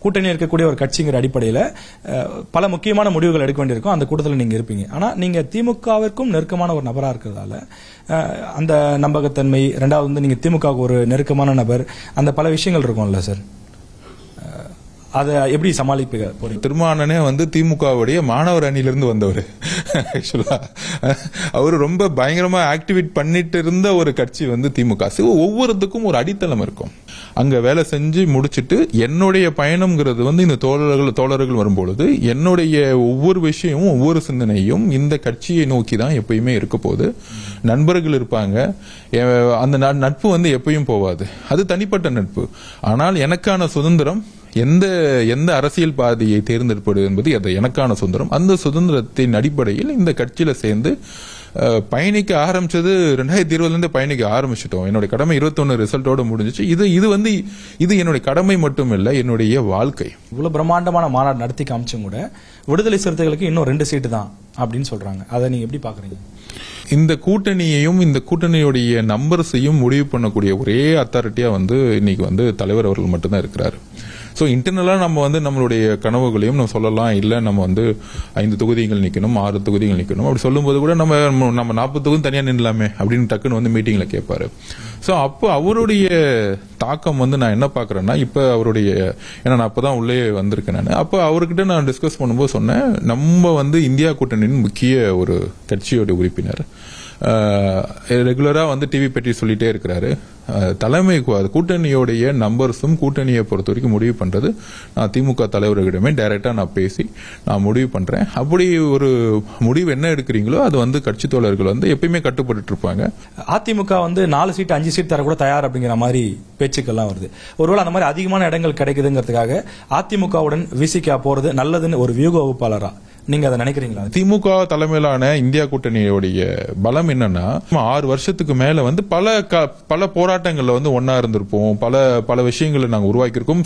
கூட்டணி இருக்கக்கூடிய ஒரு கட்சிங்கிற அடிப்படையில் பல முக்கியமான முடிவுகள் எடுக்க வேண்டியிருக்கும். அந்த கூட்டத்தில் நீங்க இருப்பீங்க. ஆனா நீங்க திமுகவிற்கும் நெருக்கமான ஒரு நபரா இருக்கிறதால அந்த நம்பகத்தன்மை, ரெண்டாவது வந்து நீங்க திமுகவுக்கு ஒரு நெருக்கமான நபர், அந்த பல விஷயங்கள் இருக்கும்ல சார், அதை எப்படி சமாளிப்பீங்க? திருமாவளவனே வந்து திமுகவுடைய மாணவர் அணியிலிருந்து வந்தவர். ஆக்சுவலா அவரு ரொம்ப பயங்கரமா ஆக்டிவேட் பண்ணிட்டு இருந்த ஒரு கட்சி வந்து திமுக. ஒவ்வொருத்துக்கும் ஒரு அடித்தளம் இருக்கும். அங்க வேலை செஞ்சு முடிச்சிட்டு என்னுடைய பயணம்ங்கிறது வந்து இந்த தோழர்கள் வரும்பொழுது என்னுடைய ஒவ்வொரு விஷயமும் ஒவ்வொரு சிந்தனையும் இந்த கட்சியை நோக்கி தான் எப்பயுமே இருக்க போகுது. நண்பர்கள் இருப்பாங்க, அந்த நட்பு வந்து எப்பயும் போவாது, அது தனிப்பட்ட நட்பு. ஆனால் எனக்கான சுதந்திரம் எந்த அரசியல் பாதையை தேர்ந்தெடுப்பது என்பது அது எனக்கான சுதந்திரம். அந்த சுதந்திரத்தின் அடிப்படையில் இந்த கட்சியில சேர்ந்து பயணிக்க ஆரம்பிச்சது 2020 பயணிக்க ஆரம்பிச்சிட்டோம். என்னுடைய கடமை 21 ரிசல்ட்டோட முடிஞ்சிச்சு. இது என்னுடைய கடமை மட்டும் இல்ல, என்னுடைய வாழ்க்கை. இவ்வளவு பிரம்மாண்டமான மாநாடு நடத்தி காமிச்சும் கூட விடுதலை சிறுத்தைகளுக்கு இன்னும் 2 சீட்டு தான் அப்படின்னு சொல்றாங்க. அதை நீங்க எப்படி பாக்குறீங்க? இந்த கூட்டணியையும் இந்த கூட்டணியுடைய நம்பர்ஸையும் முடிவு பண்ணக்கூடிய ஒரே அத்தாரிட்டியா வந்து இன்னைக்கு வந்து தலைவர் அவர்கள் மட்டும்தான் இருக்கிறாரு. ஸோ இன்டர்னலா நம்ம வந்து நம்மளுடைய கனவுகளையும் நம்ம சொல்லலாம், இல்ல நம்ம வந்து 5 தொகுதிகள் நிக்கணும், 6 தொகுதிகள் நிக்கணும் அப்படி சொல்லும்போது கூட நம்ம 40 தொகுதி தனியா நின்னலாமே அப்படின்னு டக்குன்னு வந்து மீட்டிங்ல கேட்பாரு. ஸோ அப்போ அவருடைய தாக்கம் வந்து நான் என்ன பாக்குறேன்னா, இப்ப அவருடைய, ஏன்னா நான் அப்பதான் உள்ளே வந்திருக்கேன் நான், அப்போ அவர்கிட்ட நான் டிஸ்கஸ் பண்ணும்போது சொன்னேன், நம்ம வந்து இந்தியா கூட்டணியின் முக்கிய ஒரு கட்சியோட உறுப்பினர், ரெகுலரா வந்து டிவி பற்றி சொல்லிட்டே இருக்கிறாரு. தலைமை கூட்டணியோடைய நம்பர்ஸும் கூட்டணியை பொறுத்த வரைக்கும் முடிவு பண்றது நான் திமுக தலைவர்களிடமே டைரக்டா நான் பேசி நான் முடிவு பண்றேன். அப்படி ஒரு முடிவு என்ன எடுக்கிறீங்களோ அது வந்து கட்சி தோழர்கள் வந்து எப்பயுமே கட்டுப்பட்டு இருப்பாங்க. அதிமுக வந்து 4 சீட் 5 சீட் தர கூட தயார் அப்படிங்கிற மாதிரி பேச்சுக்கள்லாம் வருது. ஒருவேளை அந்த மாதிரி அதிகமான இடங்கள் கிடைக்குதுங்கிறதுக்காக அதிமுகவுடன் விசிகா போறது நல்லதுன்னு ஒரு வியூக வகுப்பாளரா நீங்க அதை நினைக்கிறீங்களா? திமுக தலைமையிலான இந்தியா கூட்டணியோடைய பலம் என்னன்னா, 6 வருஷத்துக்கு மேல வந்து பல போராட்டங்கள்ல வந்து ஒன்னா இருந்திருப்போம், பல விஷயங்களை நாங்க உருவாக்கியிருக்கோம்.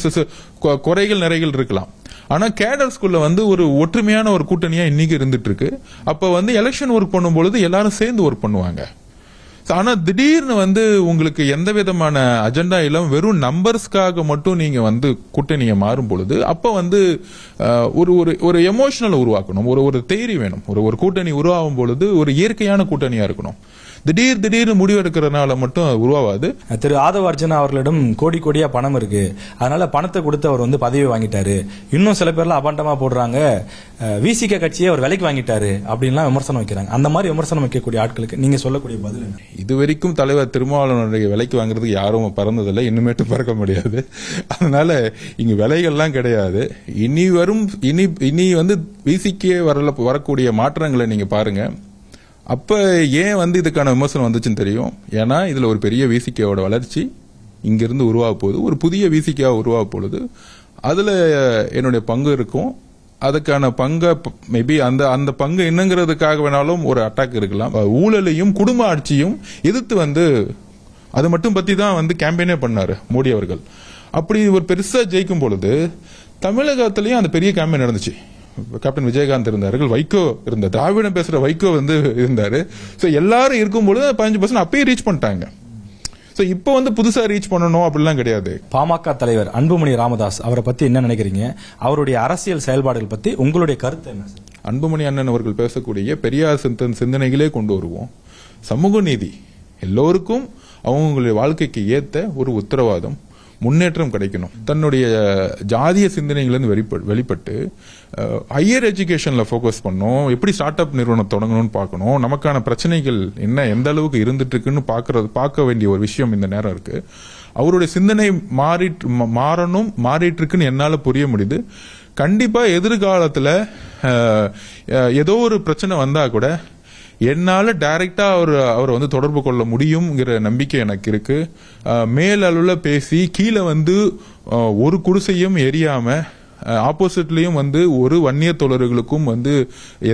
குறைகள் நிறைகள் இருக்கலாம், ஆனா கேடர்ஸ்குள்ள வந்து ஒரு ஒற்றுமையான ஒரு கூட்டணியா இன்னைக்கு இருந்துட்டு இருக்கு. அப்ப வந்து எலெக்ஷன் ஒர்க் பண்ணும்பொழுது எல்லாரும் சேர்ந்து ஒர்க் பண்ணுவாங்க. ஆனா திடீர்னு வந்து உங்களுக்கு எந்த விதமான அஜெண்டா இல்லாம வெறும் நம்பர்ஸ்க்காக மட்டும் நீங்க வந்து கூட்டணியை மாறும் பொழுது அப்ப வந்து ஒரு எமோஷனல் உருவாக்கணும், ஒரு தேரி வேணும். ஒரு கூட்டணி உருவாகும் பொழுது ஒரு இயற்கையான கூட்டணியா இருக்கணும். திடீர்னு முடிவெடுக்கிறதுனால மட்டும் உருவாவாது. திரு ஆதவ அர்ஜுனா அவர்களிடம் கோடியா பணம் இருக்கு, அதனால பணத்தை கொடுத்து அவர் வந்து பதவி வாங்கிட்டாரு. இன்னும் சில பேர்லாம் அபாண்டமா போடுறாங்க, விசிக கட்சியை அவர் விலைக்கு வாங்கிட்டாரு அப்படின்லாம் விமர்சனம் வைக்கிறாங்க. அந்த மாதிரி விமர்சனம் வைக்கக்கூடிய ஆட்களுக்கு நீங்க சொல்லக்கூடிய பதில் என்ன? இதுவரைக்கும் தலைவர் திருமாவளவனுடைய விலைக்கு வாங்குறதுக்கு யாரும் பறந்ததில்லை, இன்னுமேட்டு பறக்க முடியாது. அதனால இங்க விலைகள்லாம் கிடையாது. இனி வந்து விசிக்கே வரக்கூடிய மாற்றங்களை நீங்க பாருங்க. அப்ப ஏன் வந்து இதுக்கான விமர்சனம் வந்துச்சுன்னு தெரியும். ஏன்னா இதுல ஒரு பெரிய விசிகாவோட வளர்ச்சி இங்கிருந்து உருவாக போகுது, ஒரு புதிய விசிகா உருவாக போகுது. அதுல என்னுடைய பங்கு இருக்கும். அதுக்கான பங்கை மேபி அந்த பங்கு என்னங்கிறதுக்காக வேணாலும் ஒரு அட்டாக் இருக்கலாம். ஊழலையும் குடும்ப ஆட்சியும் எதிர்த்து வந்து அது மட்டும் பத்தி தான் வந்து கேம்பெயினே பண்ணாரு மோடி அவர்கள். அப்படி ஒரு பெருசா ஜெயிக்கும் பொழுது தமிழகத்திலயும் அந்த பெரிய கேம்பெயின் நடந்துச்சு. கேப்டன் விஜயகாந்த் இருந்தார்கள், வைகோ இருந்தார், திராவிடம் பேசுற வைகோ வந்து இருந்தாரு. சோ எல்லாரும் இருக்கும்போது 15% அப்பயே ரீச் பண்ணிட்டாங்க. சோ இப்போ வந்து புதுசா ரீச் பண்ணணும் அப்படிலாம் கிடையாது. பாமக தலைவர் அன்புமணி ராமதாஸ் அவரை பத்தி என்ன நினைக்கிறீங்க? அவருடைய அரசியல் செயல்பாடுகள் பத்தி உங்களுடைய கருத்து என்ன? அன்புமணி அண்ணன் அவர்கள் பேசக்கூடிய பெரியார் சிந்தனைகளே கொண்டு வருவோம். சமூக நீதி, எல்லோருக்கும் அவங்களுடைய வாழ்க்கைக்கு ஏத்த ஒரு உத்தரவாதம், முன்னேற்றம் கிடைக்கணும். தன்னுடைய ஜாதிய சிந்தனைகளிலிருந்து வெளிப்பட்டு ஹையர் எஜுகேஷன்ல போக்கஸ் பண்ணணும், எப்படி ஸ்டார்ட் அப் நிறுவனம் தொடங்கணும்னு பார்க்கணும், நமக்கான பிரச்சனைகள் என்ன எந்த அளவுக்கு இருந்துட்டு இருக்குன்னு பார்க்க வேண்டிய ஒரு விஷயம் இந்த நேரம் இருக்கு. அவருடைய சிந்தனை மாறிட்டு இருக்குன்னு என்னால புரிய முடியுது. கண்டிப்பா எதிர்காலத்துல ஏதோ ஒரு பிரச்சனை வந்தா கூட என்னால டைரக்டா அவரை வந்து தொடர்பு கொள்ள முடியும்ங்கிற நம்பிக்கை எனக்கு இருக்கு. மேல் அளவுல பேசி கீழே வந்து ஒரு குடிசையும் எரியாம ஆப்போசிட்லயும் வந்து ஒரு வன்னிய தோழர்களுக்கும் வந்து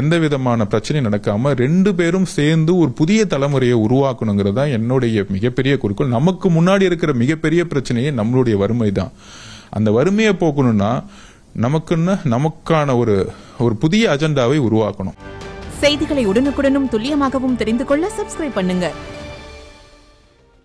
எந்த விதமான பிரச்சனையும் நடக்காம 2 பேரும் சேர்ந்து ஒரு புதிய தலைமுறையை உருவாக்கணுங்கிறது தான் என்னுடைய மிகப்பெரிய குறிக்கோள். நமக்கு முன்னாடி இருக்கிற மிகப்பெரிய பிரச்சனையே நம்மளுடைய வறுமை தான். அந்த வறுமையை போக்கணும்னா நமக்கான ஒரு புதிய அஜெண்டாவை உருவாக்கணும். செய்திகளை உடனுக்குடனும் துல்லியமாகவும் தெரிந்து கொள்ள சப்ஸ்கிரைப் பண்ணுங்க.